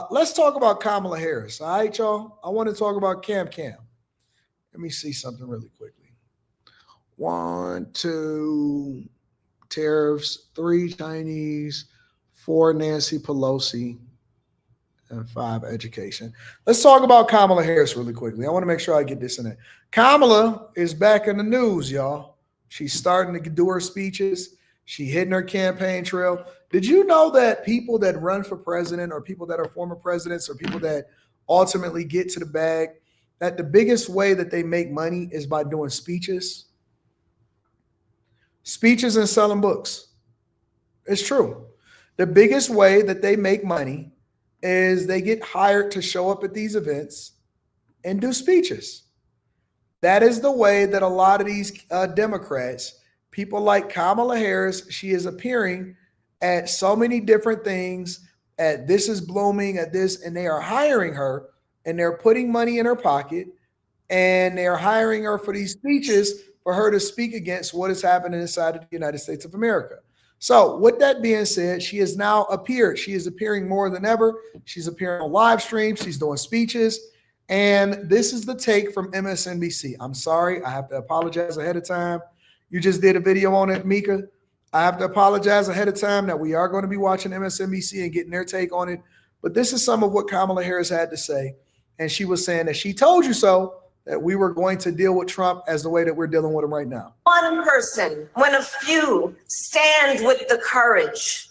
Let's talk about Kamala Harris. All right, y'all. I want to talk about Cam Cam. Let me see something really quickly. One, two, tariffs, three Chinese, four Nancy Pelosi, and five education. Let's talk about Kamala Harris really quickly. I want to make sure I get this in there. Kamala is back in the news, y'all. She's starting to do her speeches. She hitting her campaign trail. Did you know that people that run for president or people that are former presidents or people that ultimately get to the bag, that the biggest way that they make money is by doing speeches? Speeches and selling books. It's true. The biggest way that they make money is they get hired to show up at these events and do speeches. That is the way that a lot of these Democrats, people like Kamala Harris, she is appearing at so many different things, at This Is Blooming, at this, and they are hiring her and they're putting money in her pocket and they are hiring her for these speeches for her to speak against what is happening inside of the United States of America. So with that being said, she has now appeared. She is appearing more than ever. She's appearing on live streams. She's doing speeches. And this is the take from MSNBC. I'm sorry. I have to apologize ahead of time. You just did a video on it, Mika. I have to apologize ahead of time that we are going to be watching MSNBC and getting their take on it. But this is some of what Kamala Harris had to say. And she was saying that she told you so, that we were going to deal with Trump as the way that we're dealing with him right now. One person, when a few stand with the courage,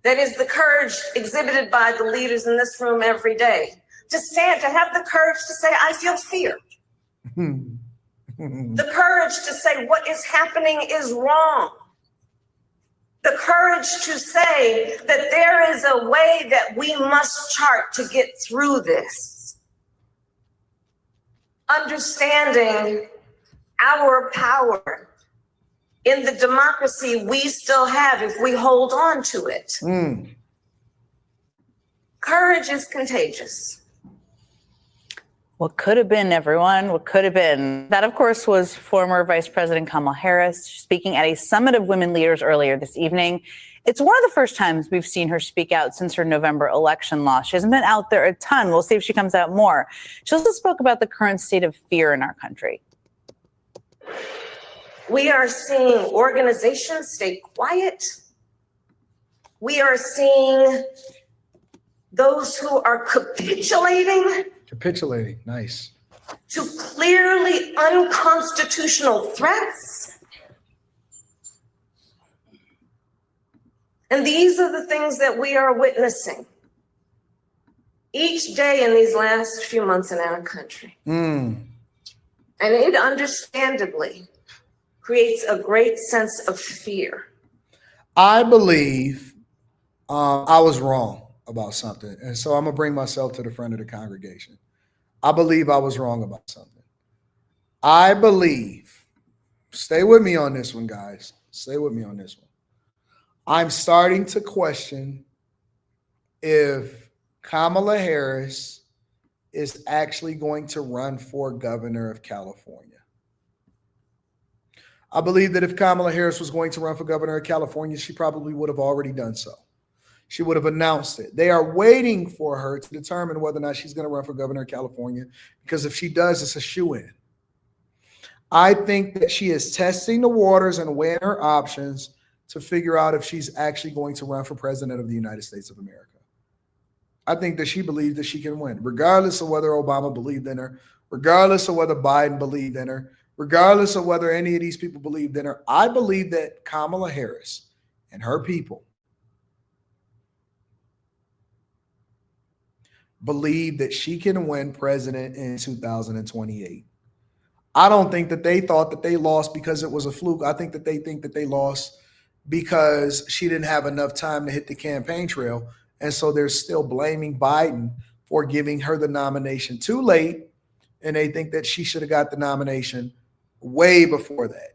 that is the courage exhibited by the leaders in this room every day, to stand, to have the courage to say, I feel fear. The courage to say what is happening is wrong. The courage to say that there is a way that we must chart to get through this. Understanding our power in the democracy we still have if we hold on to it. Courage is contagious. What could have been, everyone? What could have been? That, of course, was former Vice President Kamala Harris speaking at a summit of women leaders earlier this evening. It's one of the first times we've seen her speak out since her November election loss. She hasn't been out there a ton. We'll see if she comes out more. She also spoke about the current state of fear in our country. We are seeing organizations stay quiet. We are seeing those who are capitulating. Capitulating, nice. To clearly unconstitutional threats. And these are the things that we are witnessing each day in these last few months in our country. And it understandably creates a great sense of fear. I believe I was wrong about something. And so I'm going to bring myself to the front of the congregation. I believe I was wrong about something. I believe, stay with me on this one, guys. Stay with me on this one. I'm starting to question if Kamala Harris is actually going to run for governor of California. I believe that if Kamala Harris was going to run for governor of California, she probably would have already done so. She would have announced it. They are waiting for her to determine whether or not she's going to run for governor of California, because if she does, it's a shoo-in. I think that she is testing the waters and weighing her options to figure out if she's actually going to run for president of the United States of America. I think that she believes that she can win, regardless of whether Obama believed in her, regardless of whether Biden believed in her, regardless of whether any of these people believed in her. I believe that Kamala Harris and her people believe that she can win president in 2028. I don't think that they thought that they lost because it was a fluke. I think that they lost because she didn't have enough time to hit the campaign trail. And so they're still blaming Biden for giving her the nomination too late. And they think that she should have got the nomination way before that.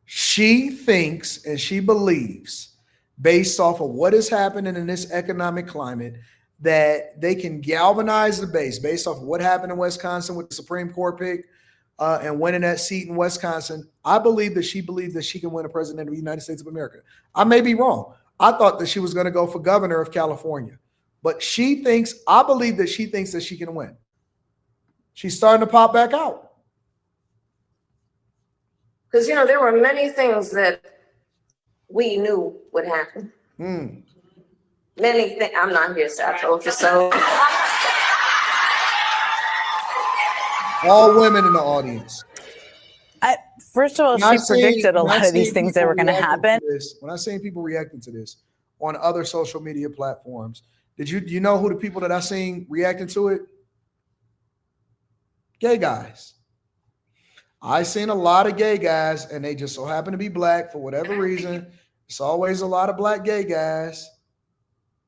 She thinks and she believes, based off of what is happening in this economic climate, that they can galvanize the base based off of what happened in Wisconsin with the Supreme Court pick and winning that seat in Wisconsin. I believe that she believes that she can win a president of the United States of America. I may be wrong. I thought that she was going to go for governor of California, but I believe that she thinks that she can win. She's starting to pop back out. Because, there were many things that we knew would happen. Many things. I'm not here, so I told you so. All women in the audience. First of all, she predicted a lot of these things that were going to happen. When I seen people reacting to this on other social media platforms, do you know who the people that I seen reacting to it? Gay guys. I seen a lot of gay guys, and they just so happen to be black for whatever reason. It's always a lot of black gay guys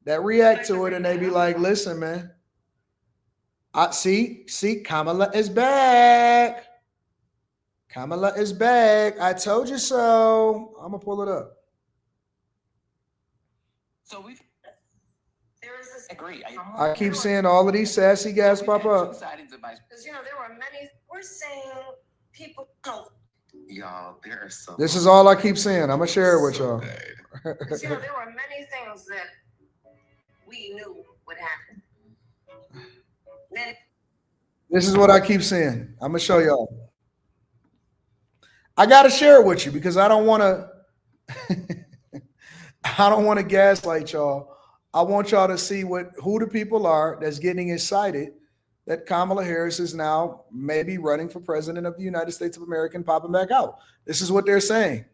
that react to it, and they be like, "Listen, man, I see, Kamala is back. Kamala is back. I told you so." I'm gonna pull it up. So there is this agree. I keep seeing all of these sassy guys pop up. Because there were many. We're saying people. Y'all, there are some. This is all I keep seeing. I'm gonna share it with y'all. Because there were many things that we knew would happen. This is what I keep seeing. I'm gonna show y'all. I gotta share it with you because I don't want to. I don't want to gaslight y'all. I want y'all to see who the people are that's getting excited that Kamala Harris is now maybe running for president of the United States of America and popping back out. This is what they're saying.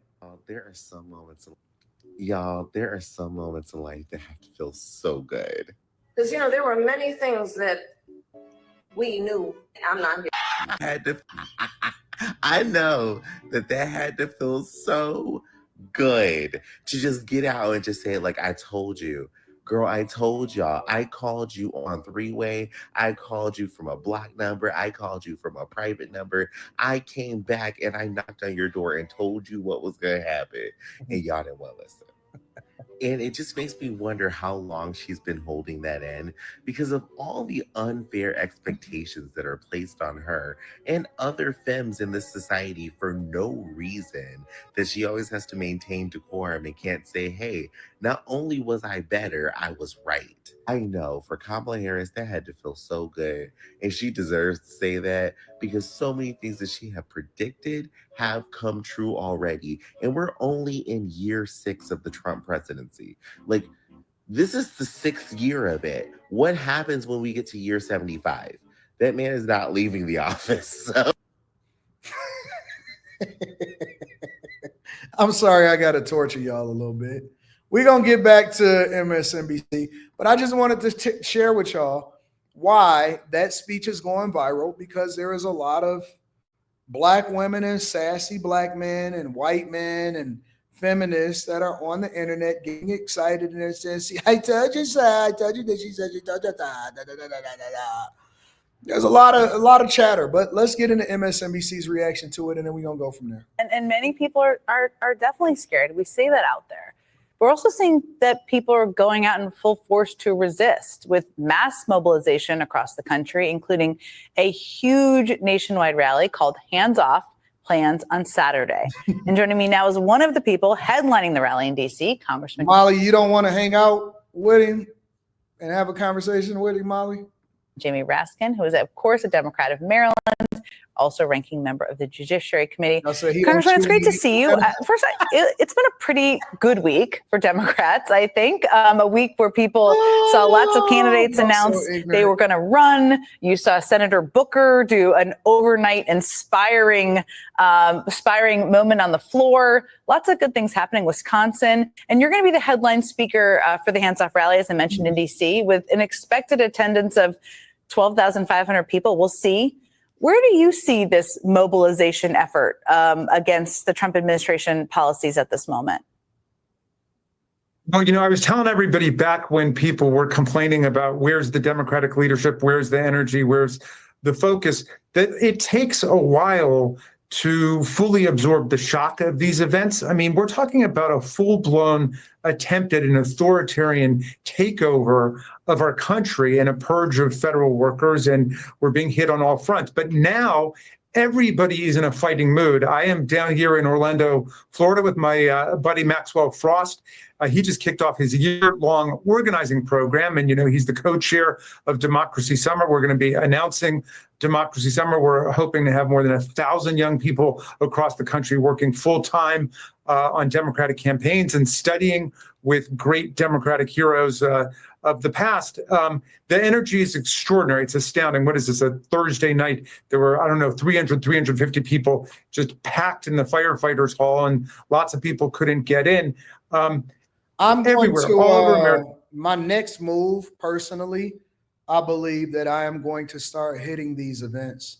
There are some moments, y'all. There are some moments in life that have to feel so good. Because there were many things that we knew. I'm not here. I know that had to feel so good to just get out and just say, like, I told you. Girl, I told y'all. I called you on three-way. I called you from a block number. I called you from a private number. I came back and I knocked on your door and told you what was going to happen. And y'all didn't want to listen. And it just makes me wonder how long she's been holding that in because of all the unfair expectations that are placed on her and other femmes in this society for no reason, that she always has to maintain decorum and can't say, hey, not only was I better, I was right. I know for Kamala Harris, that had to feel so good. And she deserves to say that because so many things that she had predicted have come true already. And we're only in year 6 of the Trump presidency. Like, this is the 6th year of it. What happens when we get to year 75? That man is not leaving the office. So. I'm sorry, I got to torture y'all a little bit. We're going to get back to MSNBC, but I just wanted to share with y'all why that speech is going viral, because there is a lot of black women and sassy black men and white men and feminists that are on the internet getting excited and they're saying, see, I told you so, I told you that she said she told you that. There's a lot of chatter, but let's get into MSNBC's reaction to it, and then we're going to go from there. And many people are definitely scared. We see that out there. We're also seeing that people are going out in full force to resist, with mass mobilization across the country, including a huge nationwide rally called Hands Off, plans on Saturday. And joining me now is one of the people headlining the rally in D.C., Congressman Molly. You don't want to hang out with him and have a conversation with him, Molly? Jamie Raskin, who is, of course, a Democrat of Maryland, also ranking member of the Judiciary Committee. Congressman, it's great to see you. First, it's been a pretty good week for Democrats, I think. A week where people saw lots of candidates announce they were going to run. You saw Senator Booker do an overnight inspiring moment on the floor. Lots of good things happening in Wisconsin. And you're going to be the headline speaker for the Hands Off rally, as I mentioned, in D.C., with an expected attendance of 12,500 people. We'll see. Where do you see this mobilization effort against the Trump administration policies at this moment? Well, I was telling everybody back when people were complaining about where's the Democratic leadership, where's the energy, where's the focus, that it takes a while to fully absorb the shock of these events. I mean, we're talking about a full-blown attempt at an authoritarian takeover of our country and a purge of federal workers, and we're being hit on all fronts. But now everybody is in a fighting mood. I am down here in Orlando, Florida with my buddy Maxwell Frost. He just kicked off his year-long organizing program. And, he's the co-chair of Democracy Summer. We're going to be announcing Democracy Summer. We're hoping to have more than 1,000 young people across the country working full-time on Democratic campaigns and studying with great Democratic heroes of the past. The energy is extraordinary. It's astounding. What is this, a Thursday night? There were, I don't know, 350 people just packed in the firefighters hall, and lots of people couldn't get in. I'm everywhere, going to, all over America. My next move, personally, I believe that I am going to start hitting these events.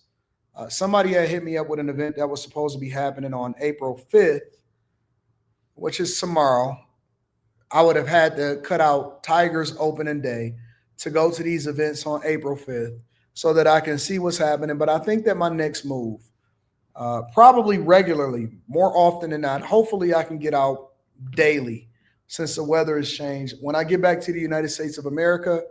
Somebody had hit me up with an event that was supposed to be happening on April 5th, which is tomorrow. I would have had to cut out Tigers opening day to go to these events on April 5th so that I can see what's happening. But I think that my next move, probably regularly, more often than not, hopefully I can get out daily since the weather has changed. When I get back to the United States of America,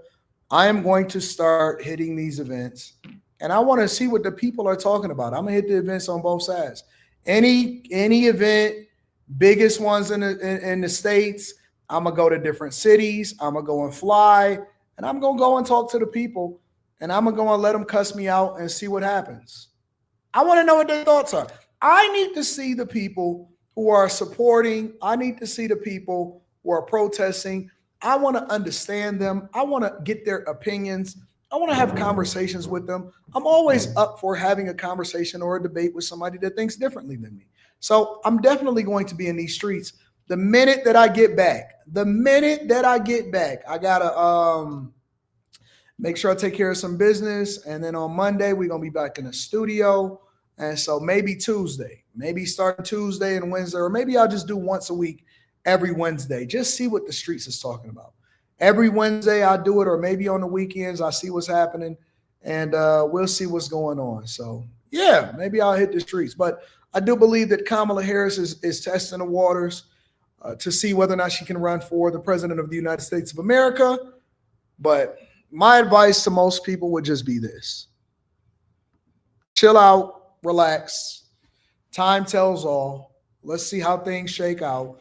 I am going to start hitting these events, and I want to see what the people are talking about. I'm gonna hit the events on both sides. Any event, biggest ones in the States, I'm gonna go to different cities. I'm gonna go and fly, and I'm gonna go and talk to the people, and I'm gonna go and let them cuss me out and see what happens. I want to know what their thoughts are. I need to see the people who are supporting. I need to see the people who are protesting. I want to understand them. I want to get their opinions. I want to have conversations with them. I'm always up for having a conversation or a debate with somebody that thinks differently than me. So I'm definitely going to be in these streets. The minute that I get back, I gotta make sure I take care of some business. And then on Monday, we're gonna be back in the studio. And so maybe Tuesday, maybe starting Tuesday and Wednesday, or maybe I'll just do once a week, every Wednesday, just see what the streets is talking about. Every Wednesday I'll do it, or maybe on the weekends I see what's happening, and we'll see what's going on. So yeah, maybe I'll hit the streets. But I do believe that Kamala Harris is testing the waters to see whether or not she can run for the president of the United States of America. But my advice to most people would just be this: chill out, relax. Time tells all. Let's see how things shake out.